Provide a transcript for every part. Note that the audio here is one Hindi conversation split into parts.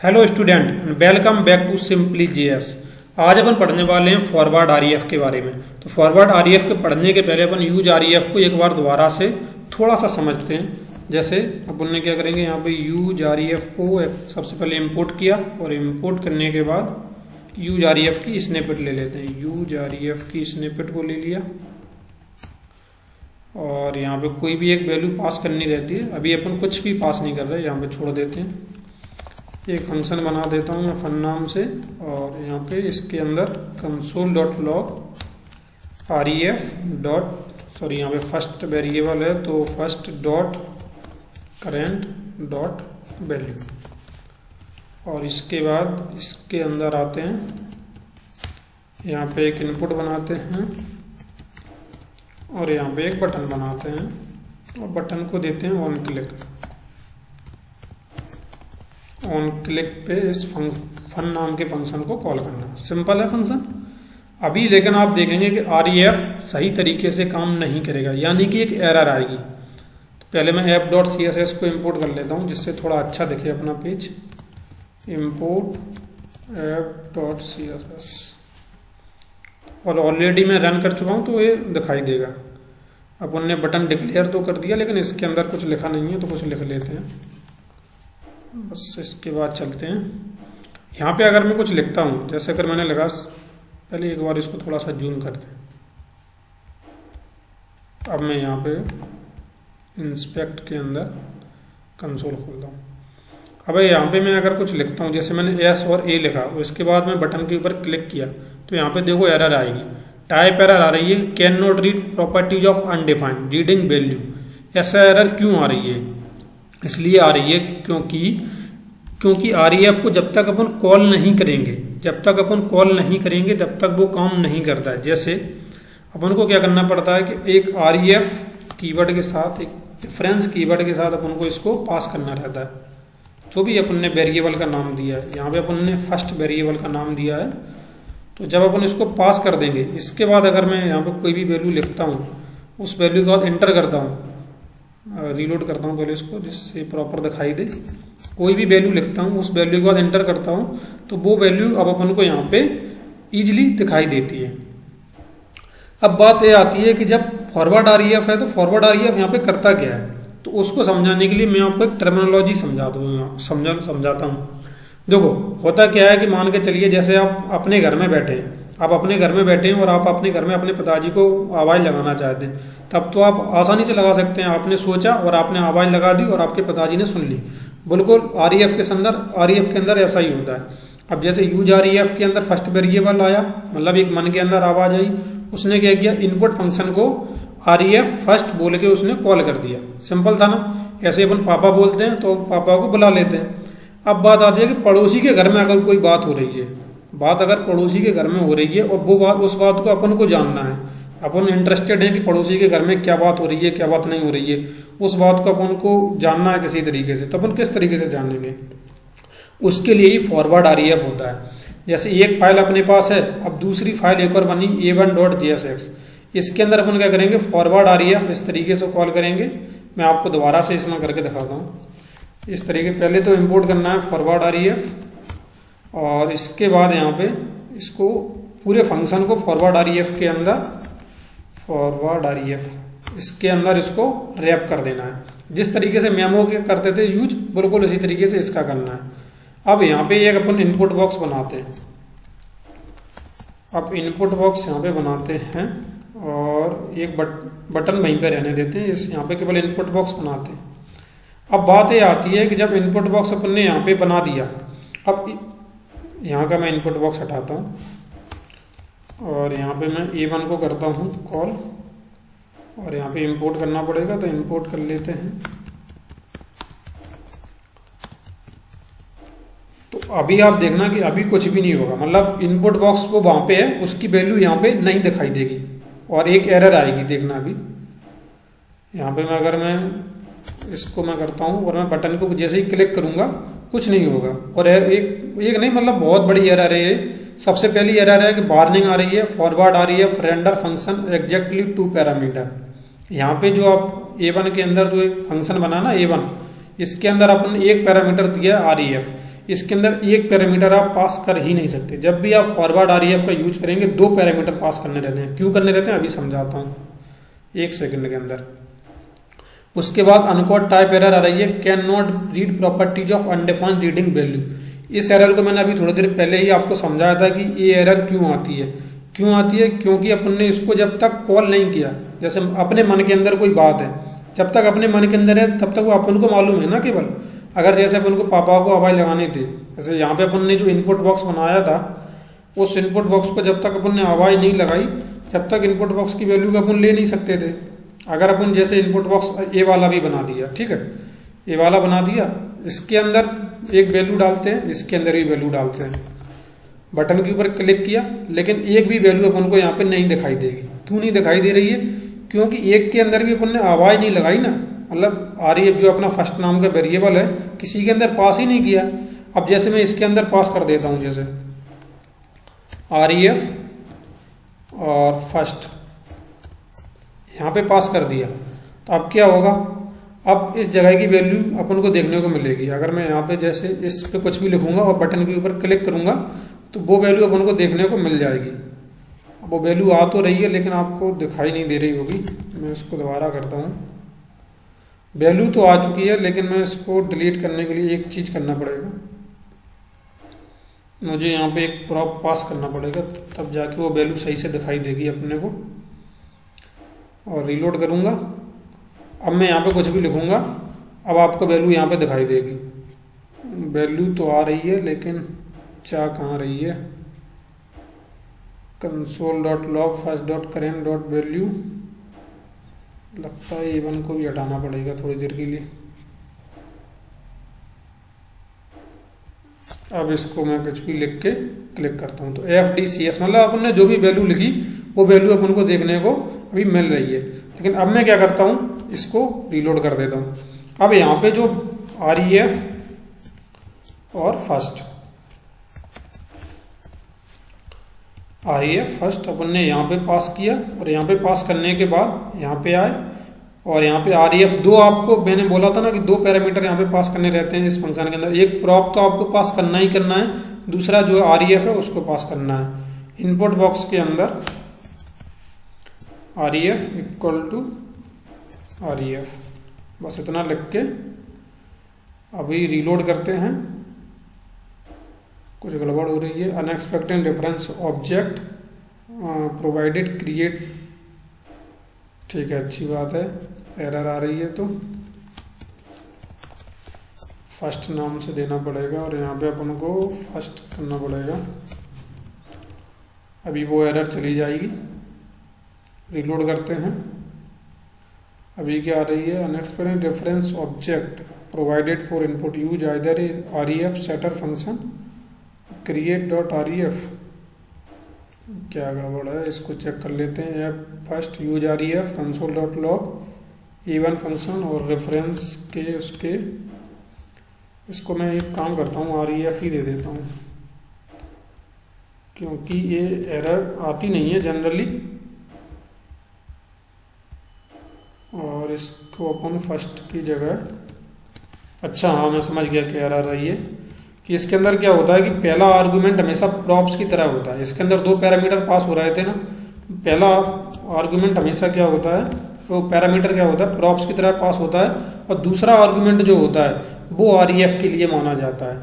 Hello student, welcome back to simply GS. आज अपन पढ़ने वाले हैं फॉरवर्ड आरईएफ के बारे में। तो फॉरवर्ड आरईएफ के पढ़ने के पहले अपन यूज आरईएफ को एक बार दोबारा से थोड़ा सा समझते हैं। जैसे अपन ने क्या करेंगे, यहाँ पे यूज आरईएफ को सबसे पहले इंपोर्ट किया और इंपोर्ट करने के बाद यूज आरईएफ की स्निपेट ले लेते हैं। यूज आरईएफ की स्निपेट को ले लिया और यहाँ पे कोई भी एक वैल्यू पास करनी रहती है। अभी अपन कुछ भी पास नहीं कर रहे, यहाँ पे छोड़ देते हैं। एक फंक्शन बना देता हूँ मैं फन नाम से और यहाँ पे इसके अंदर console.log आरईएफ डॉट सॉरी यहाँ पे फर्स्ट वेरिएबल है तो first dot current dot value, और इसके बाद इसके अंदर आते हैं, यहाँ पे एक इनपुट बनाते हैं और यहाँ पे एक बटन बनाते हैं और बटन को देते हैं ऑन क्लिक। ऑन क्लिक पे इस फन नाम के फंक्शन को कॉल करना। सिंपल है फंक्शन। अभी लेकिन आप देखेंगे कि आरईएफ सही तरीके से काम नहीं करेगा, यानी कि एक एरर आएगी। तो पहले मैं app.css को इंपोर्ट कर लेता हूँ जिससे थोड़ा अच्छा दिखे अपना पेज। इंपोर्ट app.css और ऑलरेडी मैं रन कर चुका हूँ तो ये दिखाई देगा। अपन ने बटन डिक्लेयर तो कर दिया लेकिन इसके अंदर कुछ लिखा नहीं है तो कुछ लिख लेते हैं बस। इसके बाद चलते हैं, यहाँ पे अगर मैं कुछ लिखता हूँ, जैसे अगर मैंने लिखा, पहले एक बार इसको थोड़ा सा जूम करते हैं। अब मैं यहाँ पे इंस्पेक्ट के अंदर कंसोल खोलता हूँ। अब यहाँ पे मैं अगर कुछ लिखता हूँ, जैसे मैंने एस और ए लिखा और इसके बाद मैं बटन के ऊपर क्लिक किया तो यहाँ पे देखो एरर आएगी। टाइप एरर आ रही है, can not read properties of undefined reading value. ऐसा एरर क्यों आ रही है? इसलिए आ रही है क्योंकि आरईएफ को जब तक अपन कॉल नहीं करेंगे, जब तक वो काम नहीं करता है। जैसे अपन को क्या करना पड़ता है कि एक आरईएफ कीवर्ड के साथ, एक रेफरेंस कीवर्ड के साथ अपन को इसको पास करना रहता है। जो भी अपन ने वेरिएबल का नाम दिया है, यहाँ पे अपन ने फर्स्ट वेरिएबल का नाम दिया है, तो जब अपन इसको पास कर देंगे, इसके बाद अगर मैं यहाँ पे कोई भी वैल्यू लिखता हूँ, उस वैल्यू के बाद एंटर करता हूँ, रीलोड करता हूँ पहले इसको जिससे प्रॉपर दिखाई दे। कोई भी वैल्यू लिखता हूँ, उस वैल्यू के बाद एंटर करता हूँ तो वो वैल्यू अब अपन को यहाँ पे इजीली दिखाई देती है। अब बात ये आती है कि जब फॉरवर्ड आरईएफ है तो फॉरवर्ड आरईएफ यहाँ पे करता क्या है, तो उसको समझाने के लिए मैं आपको एक टर्मिनोलॉजी समझाता हूँ। देखो होता क्या है कि मान के चलिए, जैसे आप अपने घर में बैठे हैं, और आप अपने घर में अपने पिताजी को आवाज़ लगाना चाहते हैं, तब तो आप आसानी से लगा सकते हैं। आपने सोचा और आपने आवाज़ लगा दी और आपके पिताजी ने सुन ली। बिल्कुल आरईएफ के अंदर ऐसा ही होता है। अब जैसे यूज आरईएफ के अंदर फर्स्ट वेरिएबल आया, मतलब एक मन के अंदर आवाज़ आई, उसने क्या किया, इनपुट फंक्शन को आरईएफ फर्स्ट बोल के उसने कॉल कर दिया। सिंपल था ना। ऐसे अपन पापा बोलते हैं तो पापा को बुला लेते हैं। अब बात आती है कि पड़ोसी के घर में अगर कोई बात हो रही है, पड़ोसी के घर में हो रही है और वो बात, उस बात को अपन को जानना है, अपन इंटरेस्टेड है कि पड़ोसी के घर में क्या बात हो रही है, क्या बात नहीं हो रही है, उस बात को अपन को जानना है किसी तरीके से, तो अपन किस तरीके से जानेंगे? उसके लिए ही फॉरवर्ड आरईएफ होता है। जैसे एक फाइल अपने पास है, अब दूसरी फाइल एक और बनी a1.jsx, इसके अंदर अपन क्या करेंगे, फॉरवर्ड आरईएफ इस तरीके से कॉल करेंगे। मैं आपको दोबारा से इसमें करके दिखाता हूँ। इस तरीके पहले तो इंपोर्ट करना है फॉरवर्ड आरईएफ और इसके बाद यहाँ पे इसको पूरे फंक्शन को फॉरवर्ड आरईएफ इसके अंदर इसको रैप कर देना है। जिस तरीके से मेमो के करते थे यूज, बिल्कुल इसी तरीके से इसका करना है। अब यहाँ पे एक अपन इनपुट बॉक्स बनाते हैं। अब इनपुट बॉक्स यहाँ पे बनाते हैं और एक बटन वहीं पे रहने देते हैं। इस यहाँ पे केवल इनपुट बॉक्स बनाते हैं। अब बात ये आती है कि जब इनपुट बॉक्स अपन ने यहाँ पे बना दिया, अब यहाँ का मैं इनपुट बॉक्स हटाता हूँ और यहाँ पे मैं a1 को करता हूँ कॉल और यहाँ पे इंपोर्ट करना पड़ेगा तो इंपोर्ट कर लेते हैं। तो अभी आप देखना कि अभी कुछ भी नहीं होगा, मतलब इनपुट बॉक्स वो वहाँ पे है, उसकी वैल्यू यहाँ पे नहीं दिखाई देगी और एक एरर आएगी। देखना अभी यहाँ पे मैं इसको मैं करता हूँ और मैं बटन को जैसे ही क्लिक करूँगा कुछ नहीं होगा। और एक नहीं, मतलब बहुत बड़ी एरर है ये। सबसे पहली एरर है कि वार्निंग आ रही है, forward REF render function exactly 2 parameter. यहाँ पे जो आप A1 के अंदर जो फंक्शन बना ना A1, इसके अंदर अपन एक पैरामीटर दिया आरईएफ। इसके अंदर एक पैरामीटर आप पास कर ही नहीं सकते। जब भी आप फॉरवर्ड आरईएफ का यूज करेंगे 2 पैरामीटर पास करने रहते हैं। क्यों करने रहते हैं अभी समझाता हूँ 1 सेकंड के अंदर। उसके बाद अनकोड टाइप एरर आ रही है, can not read properties of undefined reading value. इस एरर को मैंने अभी थोड़ी देर पहले ही आपको समझाया था कि ये एरर क्यों आती है। क्यों आती है? क्योंकि अपन ने इसको जब तक कॉल नहीं किया, जैसे अपने मन के अंदर कोई बात है, जब तक अपने मन के अंदर है तब तक वो अपन को मालूम है ना केवल। अगर जैसे अपन को पापा को आवाज़ लगानी थी, जैसे यहाँ पे अपन ने जो इनपुट बॉक्स बनाया था, उस इनपुट बॉक्स को जब तक अपन ने आवाज़ नहीं लगाई, जब तक इनपुट बॉक्स की वैल्यू को अपन ले नहीं सकते थे। अगर अपन जैसे इनपुट बॉक्स ए वाला भी बना दिया, ठीक है, ए वाला बना दिया, इसके अंदर एक वैल्यू डालते हैं, इसके अंदर भी वैल्यू डालते हैं, बटन के ऊपर क्लिक किया, लेकिन एक भी वैल्यू अपन को यहाँ पे नहीं दिखाई देगी। क्यों नहीं दिखाई दे रही है? क्योंकि एक के अंदर भी अपन ने आवाज़ नहीं लगाई ना, मतलब आरईएफ जो अपना फर्स्ट नाम का वेरिएबल है किसी के अंदर पास ही नहीं किया। अब जैसे मैं इसके अंदर पास कर देता हूँ, जैसे आरईएफ और फर्स्ट यहाँ पे पास कर दिया, तो अब क्या होगा? अब इस जगह की वैल्यू अपन को देखने को मिलेगी। अगर मैं यहाँ पे जैसे इस पे कुछ भी लिखूंगा और बटन के ऊपर क्लिक करूंगा तो वो वैल्यू अपन को देखने को मिल जाएगी। अब वो वैल्यू आ तो रही है लेकिन आपको दिखाई नहीं दे रही होगी। मैं इसको दोबारा करता हूँ। वैल्यू तो आ चुकी है लेकिन मैं इसको डिलीट करने के लिए एक चीज़ करना पड़ेगा, मुझे यहाँ पे एक प्रॉप पास करना पड़ेगा, तब जाके वो वैल्यू सही से दिखाई देगी अपने को। और रीलोड करूँगा, अब मैं यहाँ पे कुछ भी लिखूँगा, अब आपको वैल्यू यहाँ पे दिखाई देगी। वैल्यू तो आ रही है लेकिन क्या कहाँ रही है? console.log first.current.value, लगता है A1 को भी हटाना पड़ेगा थोड़ी देर के लिए। अब इसको मैं कुछ भी लिख के क्लिक करता हूँ तो FDCS मतलब अपन ने जो भी वैल्यू लिखी वो वैल्यू अपन को देखने को अभी मिल रही है। लेकिन अब मैं क्या करता हूँ, इसको रीलोड कर देता हूँ। अब यहाँ पे जो REF और फर्स्ट फर्स्ट अपन ने यहाँ पे पास किया और यहाँ पे पास करने के बाद यहाँ पे आए और यहाँ पे REF दो, आपको मैंने बोला था ना कि 2 पैरामीटर यहाँ पे पास करने रहते हैं इस फंक्शन के अंदर। एक प्रॉप तो आपको पास करना ही करना है, दूसरा जो REF है उसको पास करना है। इनपुट बॉक्स के अंदर REF इक्वल टू REF, बस इतना लिख के अभी रीलोड करते हैं। कुछ गड़बड़ हो रही है। Unexpected reference object provided create, ठीक है, अच्छी बात है। एरर आ रही है तो फर्स्ट नाम से देना पड़ेगा और यहाँ पे अपन को फर्स्ट करना पड़ेगा। अभी वो एरर चली जाएगी। रीलोड करते हैं। अभी क्या आ रही है? Unexpected reference object provided for input use either REF setter function create.ref। क्या गड़बड़ है, इसको चेक कर लेते हैं। First use REF console.log A1 function और रेफरेंस के उसके, इसको मैं एक काम करता हूँ REF ही दे देता हूँ क्योंकि ये एरर आती नहीं है जनरली। और इसको अपन फर्स्ट की जगह, अच्छा हाँ मैं समझ गया कि एरर रही है कि इसके अंदर क्या होता है कि पहला आर्गुमेंट हमेशा प्रॉप्स की तरह होता है। इसके अंदर 2 पैरामीटर पास हो रहे थे ना, पहला आर्गुमेंट हमेशा क्या होता है, वो पैरामीटर क्या होता है, प्रॉप्स की तरह पास होता है और दूसरा आर्गुमेंट जो होता है वो REF के लिए माना जाता है।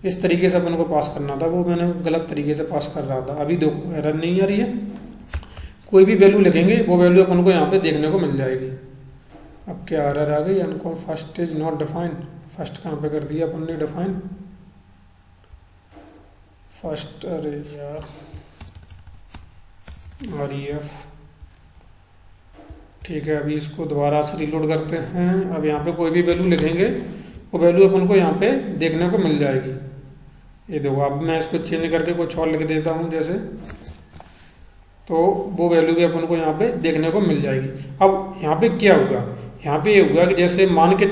इस तरीके से अपन को पास करना था, वो मैंने गलत तरीके से पास कर रहा था। अभी देखो एरर नहीं आ रही है। कोई भी वैल्यू लिखेंगे वो वैल्यू अपन को यहाँ पे देखने को मिल जाएगी। अब क्या एरर आ गई? Uncaught first is not defined. First कहाँ पे कर दिया अपन ने डिफाइन? फर्स्ट, अरे यार REF, ठीक है। अभी इसको दोबारा से रीलोड करते हैं। अब यहाँ पे कोई भी वैल्यू लिखेंगे वो वैल्यू अपन को यहाँ पे देखने को मिल जाएगी। ये देखो, अब मैं इसको चेंज करके कुछ और लिख देता हूँ जैसे, तो वो वैल्यू भी अपन को यहाँ पे देखने को मिल जाएगी। अब यहाँ पे क्या होगा? यहाँ पे ये होगा कि जैसे मान के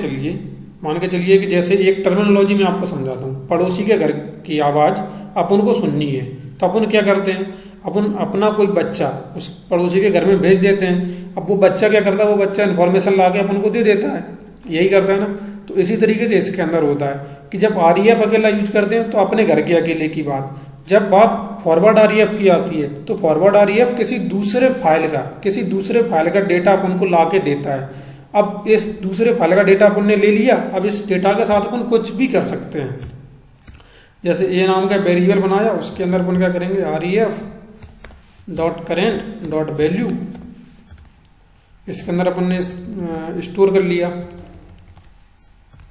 चलिए कि जैसे एक टर्मिनोलॉजी में आपको समझाता हूँ। पड़ोसी के घर की आवाज़ अपन को सुननी है तो अपन क्या करते हैं, अपन अपना कोई बच्चा उस पड़ोसी के घर में भेज देते हैं। अब वो बच्चा क्या करता है, वो बच्चा इन्फॉर्मेशन ला के अपन को दे देता है, यही करता है ना। तो इसी तरीके से इसके अंदर होता है कि जब REF अकेला यूज करते हैं तो अपने घर के अकेले की बात, जब बात फॉरवर्ड REF की आती है तो फॉरवर्ड REF किसी दूसरे फाइल का डेटा अपन को ला के देता है। अब इस दूसरे फाइल का डेटा अपन ने ले लिया, अब इस डेटा के साथ अपन कुछ भी कर सकते हैं। जैसे ए नाम का वेरिएबल बनाया, उसके अंदर अपन क्या करेंगे, REF.current.value, इसके अंदर अपन ने स्टोर कर लिया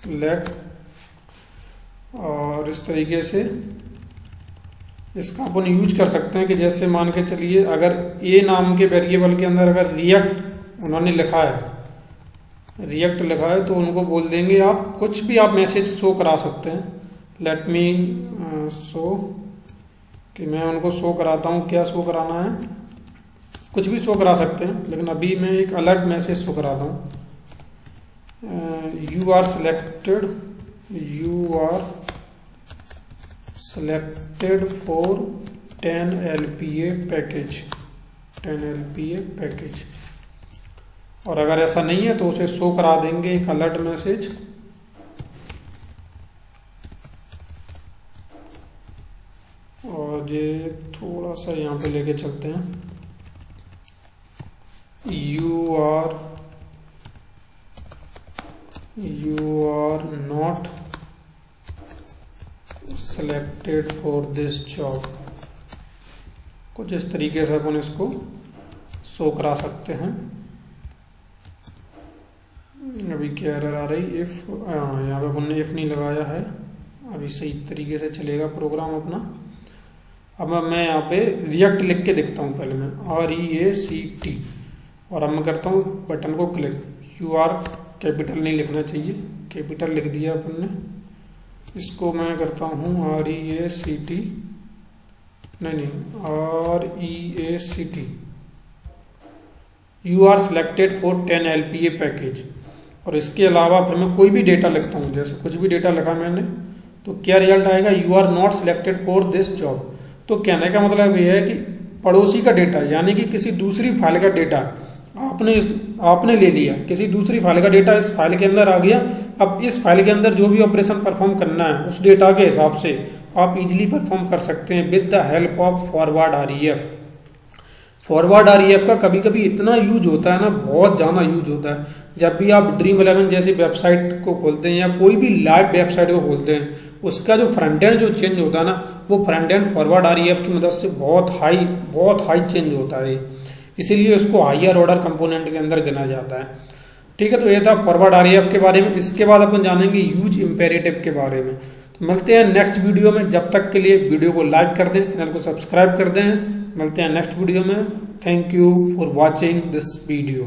लेट, और इस तरीके से इसका अपन यूज कर सकते हैं कि जैसे मान के चलिए अगर ए नाम के वेरिएबल के अंदर अगर रिएक्ट उन्होंने लिखा है, तो उनको बोल देंगे आप कुछ भी आप मैसेज शो करा सकते हैं। लेट मी शो, कि मैं उनको शो कराता हूँ, क्या शो कराना है, कुछ भी शो करा सकते हैं, लेकिन अभी मैं एक अलर्ट मैसेज शो कराता हूँ। You are selected for 10 LPA package, और अगर ऐसा नहीं है तो उसे शो करा देंगे एक अलर्ट मैसेज, और ये थोड़ा सा यहाँ पे लेके चलते हैं, you are not selected for this job, कुछ इस तरीके से अपन इसको शो करा सकते हैं। अभी क्या एरर आ रही, इफ यहाँ पे अपन ने इफ नहीं लगाया है, अभी सही तरीके से चलेगा प्रोग्राम अपना। अब मैं यहाँ पे रिएक्ट लिख के देखता हूँ, पहले मैं REACT, और अब मैं करता हूँ बटन को क्लिक। UR कैपिटल नहीं लिखना चाहिए, कैपिटल लिख दिया अपन ने। इसको मैं करता हूँ REACT, नहीं REACT, you are selected for 10 LPA package. और इसके अलावा फिर मैं कोई भी डेटा लिखता हूँ, जैसे कुछ भी डेटा लिखा मैंने, तो क्या रिजल्ट आएगा, you are not selected for this job. तो कहने का मतलब ये है कि पड़ोसी का डेटा, यानी कि किसी दूसरी फाइल का डेटा आपने ले लिया, किसी दूसरी फाइल का डेटा इस फाइल के अंदर आ गया। अब इस फाइल के अंदर जो भी ऑपरेशन परफॉर्म करना है उस डेटा के हिसाब से आप इजीली परफॉर्म कर सकते हैं with the help of forward REF। Forward REF का कभी कभी इतना यूज होता है ना, बहुत ज़्यादा यूज होता है। जब भी आप Dream11 जैसी वेबसाइट को खोलते हैं या कोई भी लाइव वेबसाइट को खोलते हैं, उसका जो फ्रंट एंड जो चेंज होता है ना, वो फ्रंट एंड फॉरवर्ड REF की मदद से बहुत हाई चेंज होता है, इसीलिए उसको हायर ऑर्डर कंपोनेंट के अंदर गिना जाता है। ठीक है, तो ये था फॉरवर्ड REF के बारे में। इसके बाद अपन जानेंगे यूज इम्पेरेटिव के बारे में। तो मिलते हैं नेक्स्ट वीडियो में, जब तक के लिए वीडियो को लाइक कर दें, चैनल को सब्सक्राइब कर दें। मिलते हैं नेक्स्ट वीडियो में। Thank you for watching this video.